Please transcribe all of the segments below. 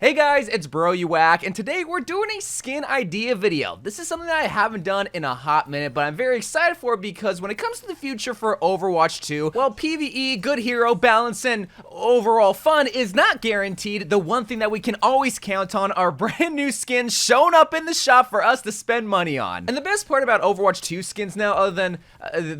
Hey guys, it's Bro You Whack, and today we're doing a skin idea video. This is something that I haven't done in a hot minute, but I'm very excited for it because when it comes to the future for Overwatch 2, while PvE, good hero balance, and overall fun is not guaranteed, the one thing that we can always count on are brand new skins showing up in the shop for us to spend money on. And the best part about Overwatch 2 skins now, other than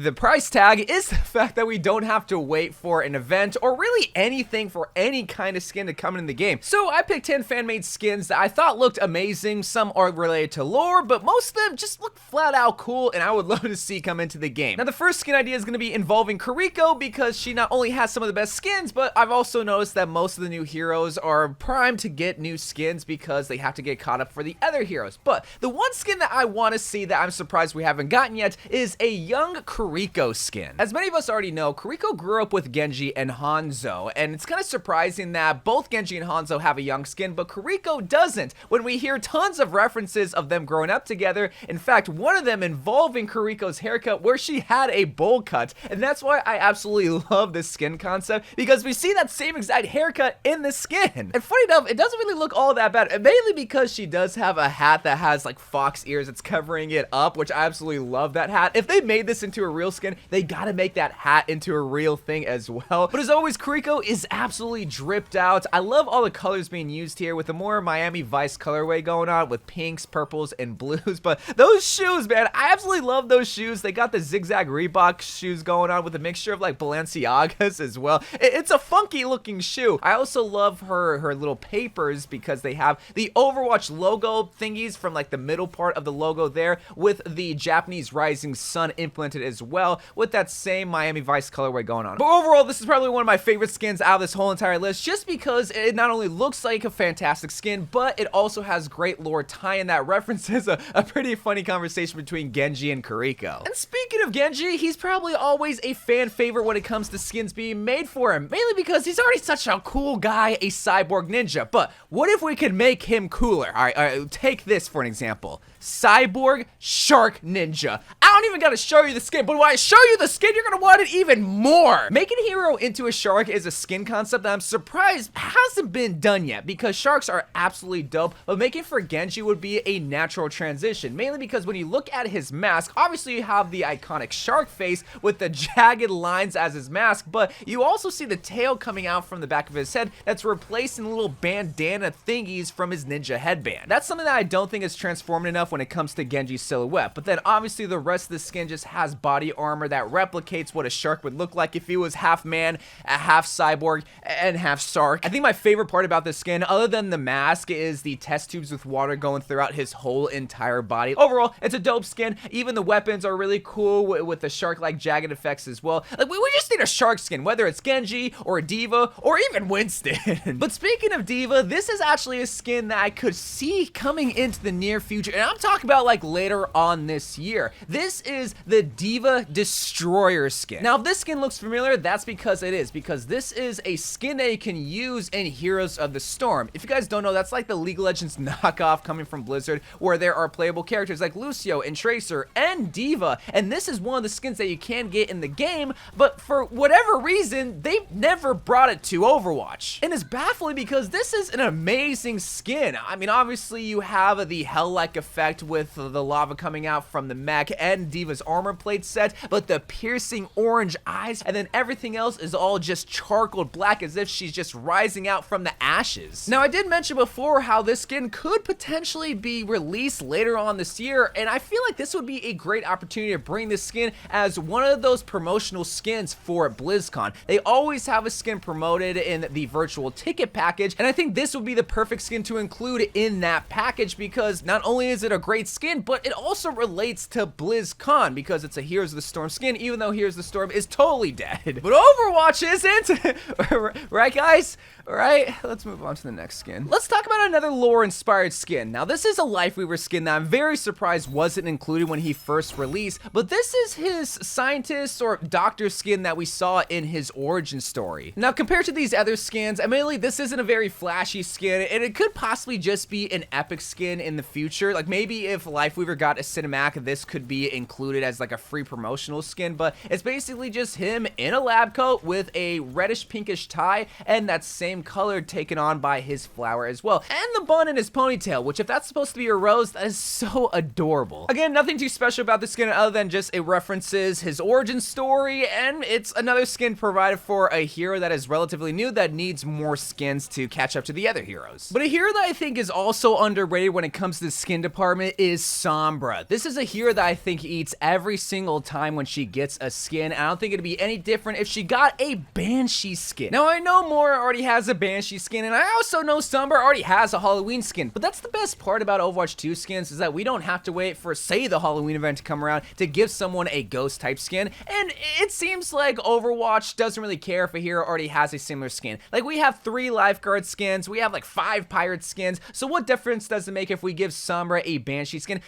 the price tag, is the fact that we don't have to wait for an event or really anything for any kind of skin to come in the game. So I picked 10 fan-made skins that I thought looked amazing. Some are related to lore, but most of them just look flat out cool, and I would love to see come into the game. Now, the first skin idea is going to be involving Kiriko because she not only has some of the best skins, but I've also noticed that most of the new heroes are primed to get new skins because they have to get caught up for the other heroes. But the one skin that I want to see that I'm surprised we haven't gotten yet is a young Kiriko skin. As many of us already know, Kiriko grew up with Genji and Hanzo, and it's kind of surprising that both Genji and Hanzo have a young skin, but Kiriko doesn't, when we hear tons of references of them growing up together. In fact, one of them involving Kiriko's haircut where she had a bowl cut, and that's why I absolutely love this skin concept, because we see that same exact haircut in the skin. And funny enough, it doesn't really look all that bad, mainly because she does have a hat that has like fox ears that's covering it up, which I absolutely love that hat. If they made this into a real skin, they gotta make that hat into a real thing as well. But as always, Kiriko is absolutely dripped out. I love all the colors being used here with the more Miami Vice colorway going on with pinks, purples, and blues. But those shoes, man, I absolutely love those shoes. They got the zigzag Reebok shoes going on with a mixture of like Balenciagas as well. It's a funky looking shoe. I also love her little papers because they have the Overwatch logo thingies from like the middle part of the logo there with the Japanese rising sun implemented as well with that same Miami Vice colorway going on. But overall, this is probably one of my favorite skins out of this whole entire list just because it not only looks like a fantastic skin, but it also has great lore tie-in that references a pretty funny conversation between Genji and Kiriko. And speaking of Genji, he's probably always a fan favorite when it comes to skins being made for him, mainly because he's already such a cool guy, a cyborg ninja. But what if we could make him cooler? All right, take this for an example. Cyborg Shark Ninja. I don't even gotta show you the skin, but when I show you the skin, you're gonna want it even more. Making a hero into a shark is a skin concept that I'm surprised hasn't been done yet, because sharks are absolutely dope, but making for Genji would be a natural transition, mainly because when you look at his mask, obviously you have the iconic shark face with the jagged lines as his mask, but you also see the tail coming out from the back of his head that's replacing little bandana thingies from his ninja headband. That's something that I don't think is transformed enough when it comes to Genji's silhouette. But then obviously the rest of the skin just has body armor that replicates what a shark would look like if he was half man, half cyborg, and half shark. I think my favorite part about this skin, other than the mask, is the test tubes with water going throughout his whole entire body. Overall, it's a dope skin. Even the weapons are really cool with the shark-like jagged effects as well. Like, we just need a shark skin, whether it's Genji or D.va or even Winston. But speaking of D.va, this is actually a skin that I could see coming into the near future, and I'm talking about like later on this year. This is the D.va Destroyer skin. Now, if this skin looks familiar, that's because it is, because this is a skin that you can use in Heroes of the Storm. If you guys don't know, that's like the League of Legends knockoff coming from Blizzard, where there are playable characters like Lucio and Tracer and D.va, and this is one of the skins that you can get in the game, but for whatever reason, they've never brought it to Overwatch. And it's baffling because this is an amazing skin. I mean, obviously you have the hell-like effect with the lava coming out from the mech and D.va's armor plate set, but the piercing orange eyes, and then everything else is all just charcoaled black as if she's just rising out from the ashes. Now, I did mention before how this skin could potentially be released later on this year, and I feel like this would be a great opportunity to bring this skin as one of those promotional skins for BlizzCon. They always have a skin promoted in the virtual ticket package, and I think this would be the perfect skin to include in that package because not only is it a great skin, but it also relates to BlizzCon because it's a Heroes of the Storm skin, even though Heroes of the Storm is totally dead. But Overwatch isn't! Right, guys? Alright, let's move on to the next skin. Let's talk about another lore-inspired skin. Now, this is a Lifeweaver skin that I'm very surprised wasn't included included when he first released, but this is his scientist or doctor skin that we saw in his origin story. Now, compared to these other skins, admittedly, this isn't a very flashy skin, and it could possibly just be an epic skin in the future. Like, maybe if Lifeweaver got a cinematic, this could be included as like a free promotional skin, but it's basically just him in a lab coat with a reddish pinkish tie and that same color taken on by his flower as well, and the bun in his ponytail, which if that's supposed to be a rose, that is so adorable. Again, nothing too special about this skin other than just it references his origin story, and it's another skin provided for a hero that is relatively new that needs more skins to catch up to the other heroes. But a hero that I think is also underrated when it comes to the skin department is Sombra. This is a hero that I think eats every single time when she gets a skin. I don't think it'd be any different if she got a Banshee skin. Now, I know Mora already has a Banshee skin, and I also know Sombra already has a Halloween skin, but that's the best part about Overwatch 2 skins, is that we don't have to wait for, say, the Halloween event to come around to give someone a ghost type skin, and it seems like Overwatch doesn't really care if a hero already has a similar skin. Like, we have 3 lifeguard skins, we have like 5 pirate skins, so what difference does it make if we give Sombra a Banshee skin?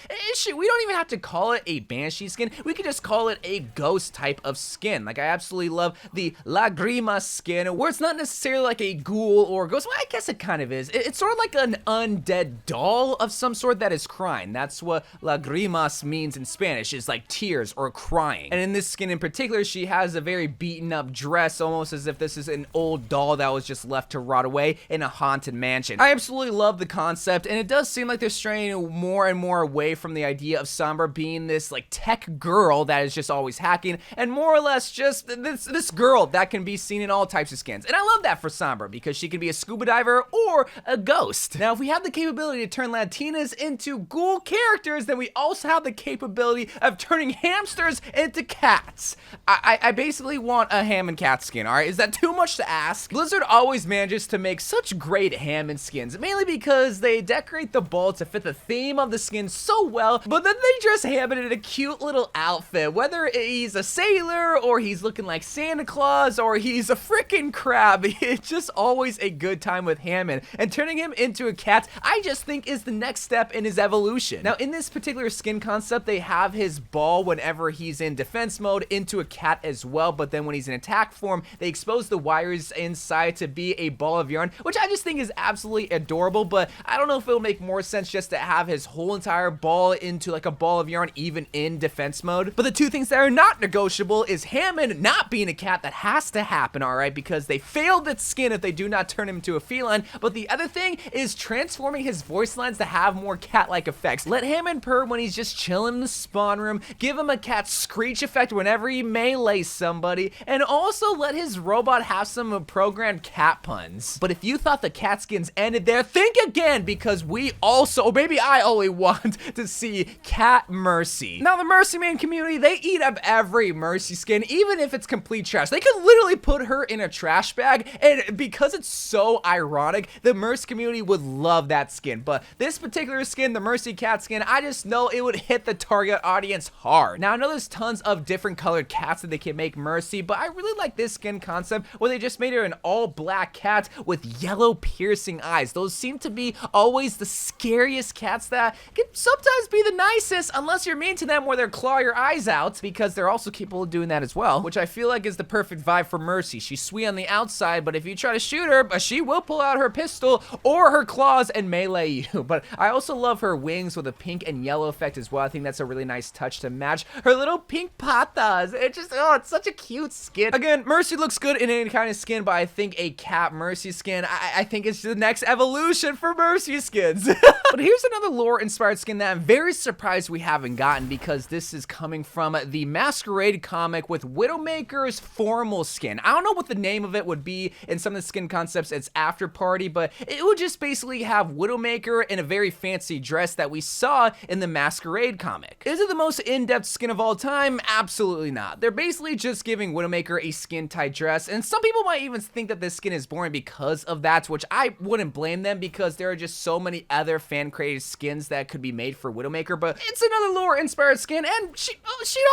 We don't even have to call it a Banshee skin, we could just call it a ghost type of skin. Like, I absolutely love the Lagrima skin, where it's not necessarily like a ghoul or ghost. Well, I guess it kind of is. It's sort of like an undead doll of some sort that is crying. That's what Lagrimas means in Spanish, is like tears or crying. And in this skin in particular, she has a very beaten up dress, almost as if this is an old doll that was just left to rot away in a haunted mansion. I absolutely love the concept, and it does seem like they're straying more and more away from the idea of Sombra being this like tech girl that is just always hacking, and more or less just this girl that can be seen in all types of skins. And I love that for Sombra, because she can be a scuba diver or a ghost. Now, if we have the capability to turn Latinas into ghoul characters, then we also have the capability of turning hamsters into cats. I basically want a Hammond cat skin, alright? Is that too much to ask? Blizzard always manages to make such great Hammond skins, mainly because they decorate the ball to fit the theme of the skin so well, but then they dress Hammond in a cute little outfit, whether he's a sailor or he's looking like Santa Claus or he's a freaking crab. It's just always a good time with Hammond, and turning him into a cat, I just think is the next step in his evolution. Now, in this particular skin concept, they have his ball whenever he's in defense mode into a cat as well, but then when he's in attack form, they expose the wires inside to be a ball of yarn, which I just think is absolutely adorable, but I don't know if it'll make more sense just to have his whole entire ball into like a ball of yarn even in defense mode. But the two things that are not negotiable is Hammond not being a cat. That has to happen, alright, because they failed its skin if they do not turn him into a feline. But the other thing is transforming his voice lines to have more cat-like effects. Let Hammond purr when he's just chilling in the spawn room, give him a cat screech effect whenever he melees somebody, and also let his robot have some programmed cat puns. But if you thought the cat skins ended there, think again, because we also, or maybe I only want to see Cat Mercy. Now, the Mercy Man community, they eat up every Mercy skin, even if it's complete trash. They could literally put her in a trash bag, and because it's so ironic, the Mercy community would love that skin. But this particular skin, the Mercy Cat skin, I just know it would hit the target audience hard. Now, I know there's tons of different colored cats that they can make Mercy, but I really like this skin concept where they just made her an all-black cat with yellow piercing eyes. Those seem to be always the scariest cats that can sometimes be the nicest, unless you're mean to them where they'll claw your eyes out, because they're also capable of doing that as well, which I feel like is the perfect vibe for Mercy. She's sweet on the outside, but if you try to shoot her, she will pull out her pistol or her claws and melee you. But I also love her wings with a pink and yellow effect as well. I think that's a really nice touch to match her little pink patas. It just, oh, it's such a cute skin. Again, Mercy looks good in any kind of skin, but I think a Cat Mercy skin, I think it's the next evolution for Mercy skins. But here's another lore-inspired skin that I'm very surprised we haven't gotten, because this is coming from the Masquerade comic with Widowmaker's formal skin. I don't know what the name of it would be in some of the skin concepts. It's After Party, but it would just basically have Widowmaker in a very fancy dress that we saw in the Masquerade comic. Is it the most in-depth skin of all time? Absolutely not. They're basically just giving Widowmaker a skin-tight dress, and some people might even think that this skin is boring because of that, which I wouldn't blame them, because there are just so many other fan-created skins that could be made for Widowmaker. But it's another lore-inspired skin, and she'd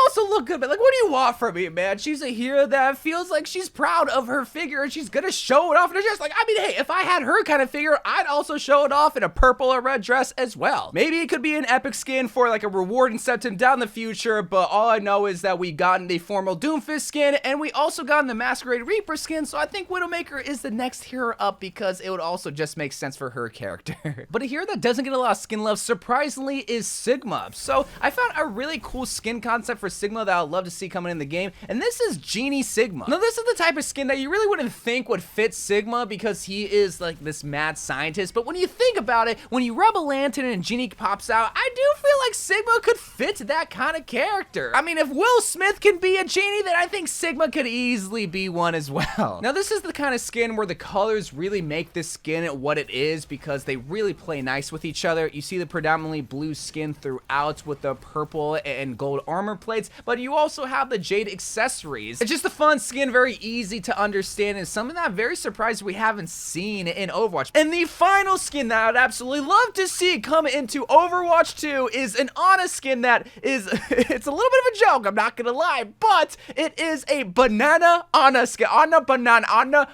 also look good. But like, what do you want from me, man? She's a hero that feels like she's proud of her figure, and she's gonna show it off in a dress. Like, I mean, hey, if I had her kind of figure, I'd also show it off in a purple or red dress as well. Maybe it could be an epic skin for like like a reward incentive down the future, but all I know is that we gotten the formal Doomfist skin, and we also gotten the Masquerade Reaper skin, so I think Widowmaker is the next hero up because it would also just make sense for her character. But a hero that doesn't get a lot of skin love, surprisingly, is Sigma. So I found a really cool skin concept for Sigma that I'd love to see coming in the game, and this is Genie Sigma. Now, this is the type of skin that you really wouldn't think would fit Sigma because he is like this mad scientist, but when you think about it, when you rub a lantern and Genie pops out, I do feel like Sigma could fit that kind of character. I mean, if Will Smith can be a genie, then I think Sigma could easily be one as well. Now, this is the kind of skin where the colors really make this skin what it is because they really play nice with each other. You see the predominantly blue skin throughout with the purple and gold armor plates, but you also have the jade accessories. It's just a fun skin, very easy to understand, and something that I'm very surprised we haven't seen in Overwatch. And the final skin that I'd absolutely love to see come into Overwatch 2 is an Ana skin that is, it's a little bit of a joke, I'm not gonna lie, but it is a banana Ana skin. Ana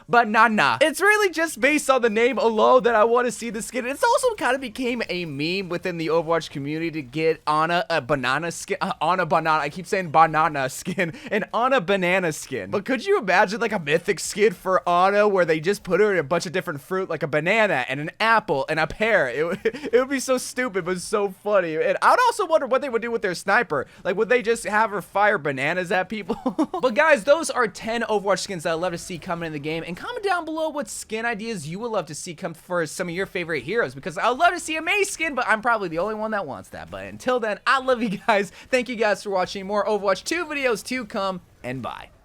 banana. It's really just based on the name alone that I want to see the skin. It's also kind of became a meme within the Overwatch community to get Ana a banana skin, Ana banana, I keep saying banana skin, and Ana banana skin. But could you imagine like a mythic skin for Ana where they just put her in a bunch of different fruit, like a banana and an apple and a pear? It would be so stupid but so funny. And I'd also wonder what they would do with their sniper. Like, would they just have her fire bananas at people? But guys, those are 10 Overwatch skins that I'd love to see coming in the game, and comment down below what skin ideas you would love to see come for some of your favorite heroes, because I'd love to see a Mei skin, but I'm probably the only one that wants that. But until then, I love you guys. Thank you guys for watching. More Overwatch 2 videos to come, and bye.